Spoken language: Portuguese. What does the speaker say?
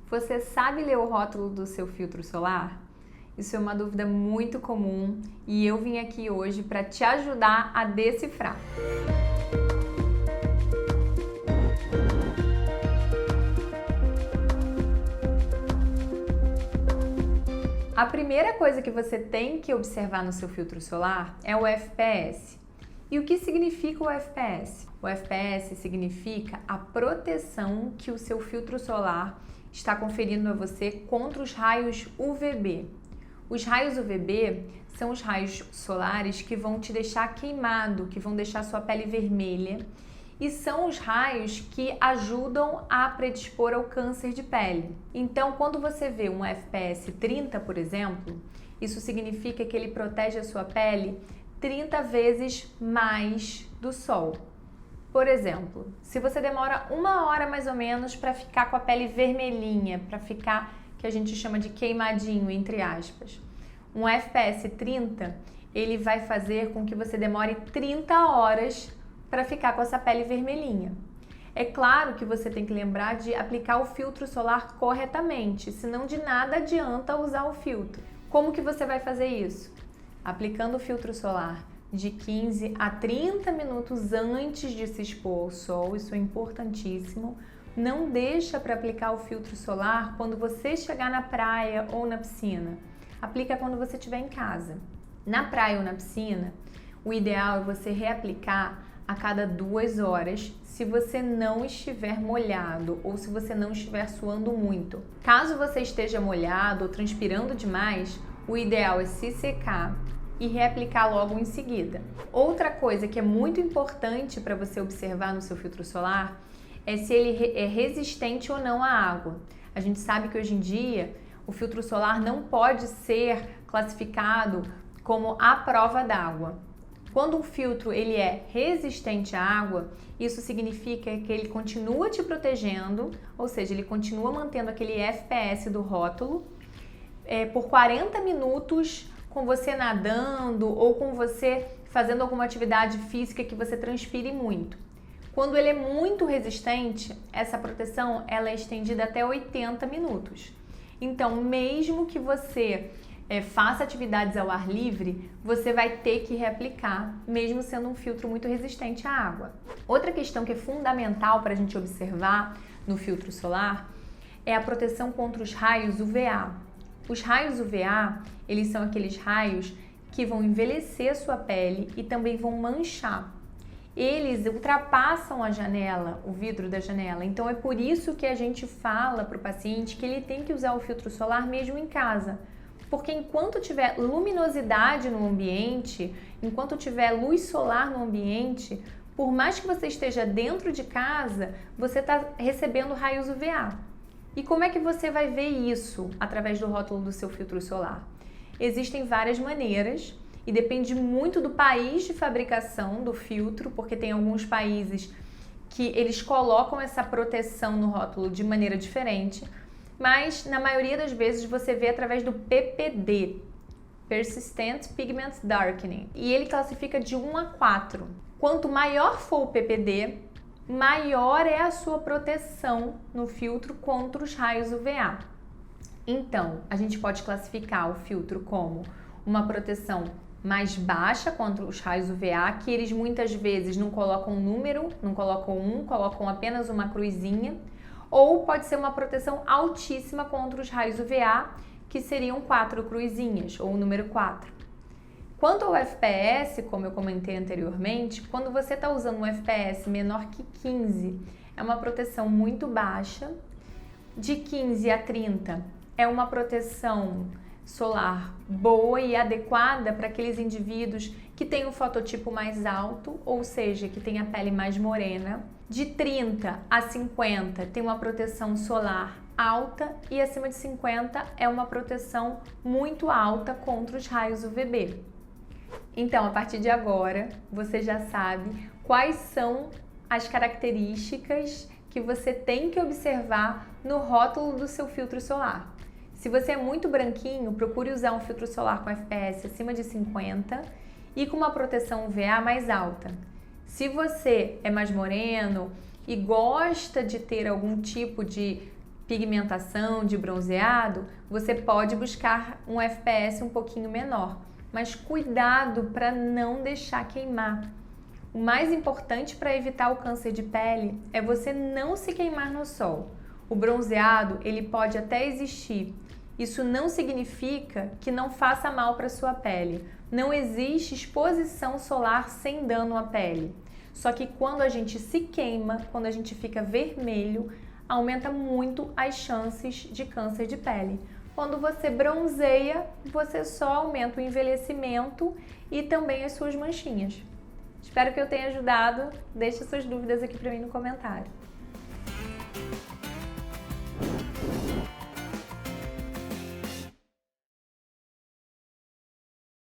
Você sabe ler o rótulo do seu filtro solar? Isso é uma dúvida muito comum e eu vim aqui hoje para te ajudar a decifrar. A primeira coisa que você tem que observar no seu filtro solar é o FPS. E o que significa o FPS? O FPS significa a proteção que o seu filtro solar está conferindo a você contra os raios UVB. Os raios UVB são os raios solares que vão te deixar queimado, que vão deixar sua pele vermelha, e são os raios que ajudam a predispor ao câncer de pele. Então, quando você vê um FPS 30, por exemplo, isso significa que ele protege a sua pele 30 vezes mais do sol. Por exemplo, se você demora 1 hora mais ou menos para ficar com a pele vermelhinha, para ficar, que a gente chama de queimadinho, entre aspas, um FPS 30, ele vai fazer com que você demore 30 horas para ficar com essa pele vermelhinha. É claro que você tem que lembrar de aplicar o filtro solar corretamente, senão de nada adianta usar o filtro. Como que você vai fazer isso? Aplicando o filtro solar de 15 a 30 minutos antes de se expor ao sol, isso é importantíssimo. Não deixa para aplicar o filtro solar quando você chegar na praia ou na piscina. Aplica quando você estiver em casa. Na praia ou na piscina, o ideal é você reaplicar a cada 2 horas, se você não estiver molhado ou se você não estiver suando muito. Caso você esteja molhado ou transpirando demais, o ideal é se secar e reaplicar logo em seguida. Outra coisa que é muito importante para você observar no seu filtro solar é se ele é resistente ou não à água. A gente sabe que hoje em dia o filtro solar não pode ser classificado como à prova d'água. Quando um filtro ele é resistente à água, isso significa que ele continua te protegendo, ou seja, ele continua mantendo aquele FPS do rótulo por 40 minutos com você nadando ou com você fazendo alguma atividade física que você transpire muito. Quando ele é muito resistente, essa proteção ela é estendida até 80 minutos. Então, mesmo que você faça atividades ao ar livre, você vai ter que reaplicar, mesmo sendo um filtro muito resistente à água. Outra questão que é fundamental para a gente observar no filtro solar é a proteção contra os raios UVA. Os raios UVA, eles são aqueles raios que vão envelhecer a sua pele e também vão manchar. Eles ultrapassam a janela, o vidro da janela. Então é por isso que a gente fala para o paciente que ele tem que usar o filtro solar mesmo em casa. Porque enquanto tiver luminosidade no ambiente, enquanto tiver luz solar no ambiente, por mais que você esteja dentro de casa, você está recebendo raios UVA. E como é que você vai ver isso através do rótulo do seu filtro solar? Existem várias maneiras e depende muito do país de fabricação do filtro, porque tem alguns países que eles colocam essa proteção no rótulo de maneira diferente, mas na maioria das vezes você vê através do PPD, Persistent Pigment Darkening, e ele classifica de 1 a 4. Quanto maior for o PPD, maior é a sua proteção no filtro contra os raios UVA. Então, a gente pode classificar o filtro como uma proteção mais baixa contra os raios UVA, que eles muitas vezes não colocam número, não colocam 1, colocam apenas uma cruzinha, ou pode ser uma proteção altíssima contra os raios UVA, que seriam 4 cruzinhas, ou o número 4. Quanto ao FPS, como eu comentei anteriormente, quando você está usando um FPS menor que 15, é uma proteção muito baixa. De 15 a 30 é uma proteção solar boa e adequada para aqueles indivíduos que têm o fototipo mais alto, ou seja, que têm a pele mais morena. De 30 a 50 tem uma proteção solar alta e acima de 50 é uma proteção muito alta contra os raios UVB. Então, a partir de agora, você já sabe quais são as características que você tem que observar no rótulo do seu filtro solar. Se você é muito branquinho, procure usar um filtro solar com FPS acima de 50 e com uma proteção UVA mais alta. Se você é mais moreno e gosta de ter algum tipo de pigmentação, de bronzeado, você pode buscar um FPS um pouquinho menor, mas cuidado para não deixar queimar. O mais importante para evitar o câncer de pele é você não se queimar no sol. O bronzeado, ele pode até existir. Isso não significa que não faça mal para sua pele. Não existe exposição solar sem dano à pele. Só que quando a gente se queima, quando a gente fica vermelho, aumenta muito as chances de câncer de pele. Quando você bronzeia, você só aumenta o envelhecimento e também as suas manchinhas. Espero que eu tenha ajudado. Deixe suas dúvidas aqui para mim no comentário.